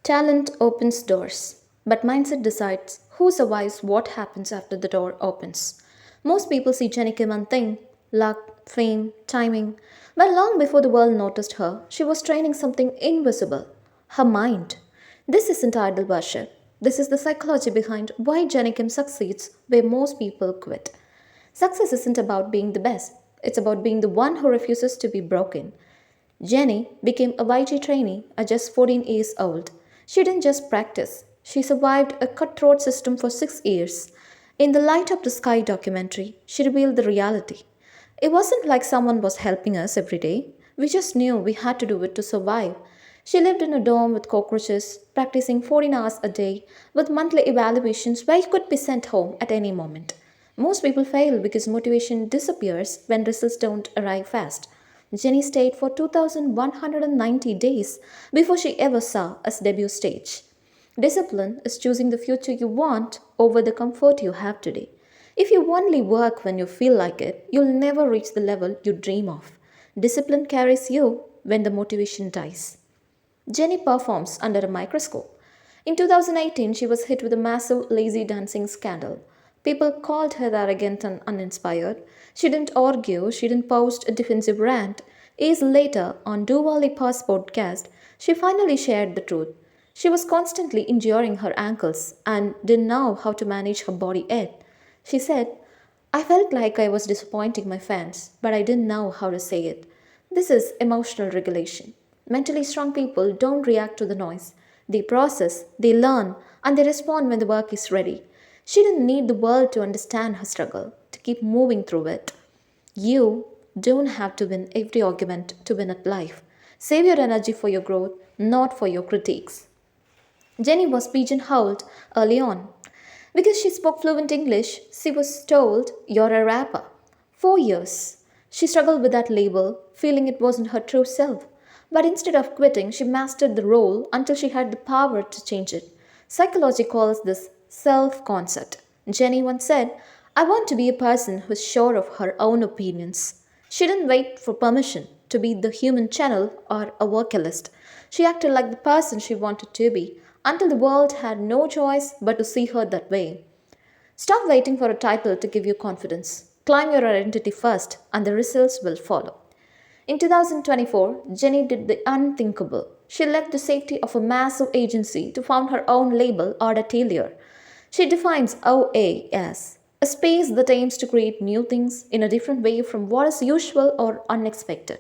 Talent opens doors, but mindset decides who survives what happens after the door opens. Most people see Jenny Kim and think luck, fame, timing. But long before the world noticed her, she was training something invisible her mind. This isn't idle worship. This is the psychology behind why Jenny Kim succeeds where most people quit. Success isn't about being the best, it's about being the one who refuses to be broken. Jenny became a YG trainee at just 14 years old. She didn't just practice, she survived a cutthroat system for 6 years. In the Light Up the Sky documentary, she revealed the reality. It wasn't like someone was helping us every day. We just knew we had to do it to survive. She lived in a dorm with cockroaches, practicing 14 hours a day, with monthly evaluations where you could be sent home at any moment. Most people fail because motivation disappears when results don't arrive fast. Jenny stayed for 2,190 days before she ever saw a debut stage. Discipline is choosing the future you want over the comfort you have today. If you only work when you feel like it, you'll never reach the level you dream of. Discipline carries you when the motivation dies. Jenny performs under a microscope. In 2018, she was hit with a massive lazy dancing scandal. People called her arrogant and uninspired. She didn't argue, she didn't post a defensive rant. Years later, on Dua Lipa's podcast, she finally shared the truth. She was constantly injuring her ankles and didn't know how to manage her body yet. She said, I felt like I was disappointing my fans, but I didn't know how to say it. This is emotional regulation. Mentally strong people don't react to the noise. They process, they learn, and they respond when the work is ready. She didn't need the world to understand her struggle, to keep moving through it. You don't have to win every argument to win at life. Save your energy for your growth, not for your critiques. Jenny was pigeonholed early on. Because she spoke fluent English, she was told, You're a rapper. 4 years. She struggled with that label, feeling it wasn't her true self. But instead of quitting, she mastered the role until she had the power to change it. Psychology calls this self concept. Jenny once said, I want to be a person who's sure of her own opinions. She didn't wait for permission to be the human channel or a vocalist. She acted like the person she wanted to be until the world had no choice but to see her that way. Stop waiting for a title to give you confidence. Climb your identity first, and the results will follow. In 2024, Jenny did the unthinkable. She left the safety of a massive agency to found her own label or atelier. She defines OA as a space that aims to create new things in a different way from what is usual or unexpected.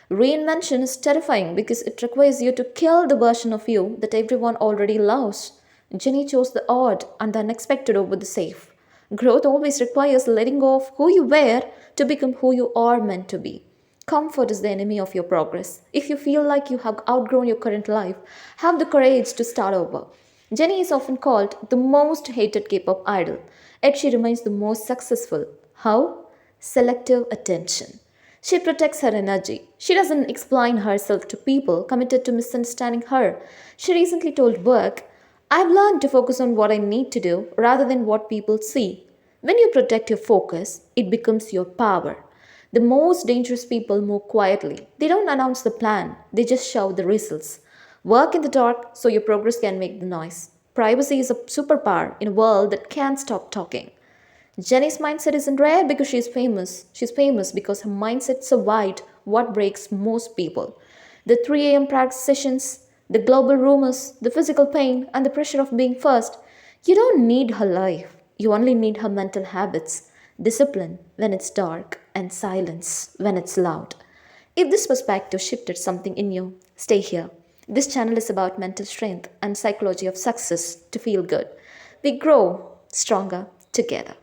Reinvention is terrifying because it requires you to kill the version of you that everyone already loves. Jenny chose the odd and the unexpected over the safe. Growth always requires letting go of who you were to become who you are meant to be. Comfort is the enemy of your progress. If you feel like you have outgrown your current life, have the courage to start over. Jenny is often called the most hated K pop idol, yet she remains the most successful. How? Selective attention. She protects her energy. She doesn't explain herself to people committed to misunderstanding her. She recently told work, I've learned to focus on what I need to do rather than what people see. When you protect your focus, it becomes your power. The most dangerous people move quietly. They don't announce the plan, they just show the results. Work in the dark so your progress can make the noise. Privacy is a superpower in a world that can't stop talking. Jenny's mindset isn't rare because she's famous. She's famous because her mindset survived what breaks most people. The 3 a.m. practice sessions, the global rumors, the physical pain, and the pressure of being first. You don't need her life. You only need her mental habits. Discipline when it's dark, and silence when it's loud. If this perspective shifted something in you, stay here. This channel is about mental strength and psychology of success to feel good. We grow stronger together.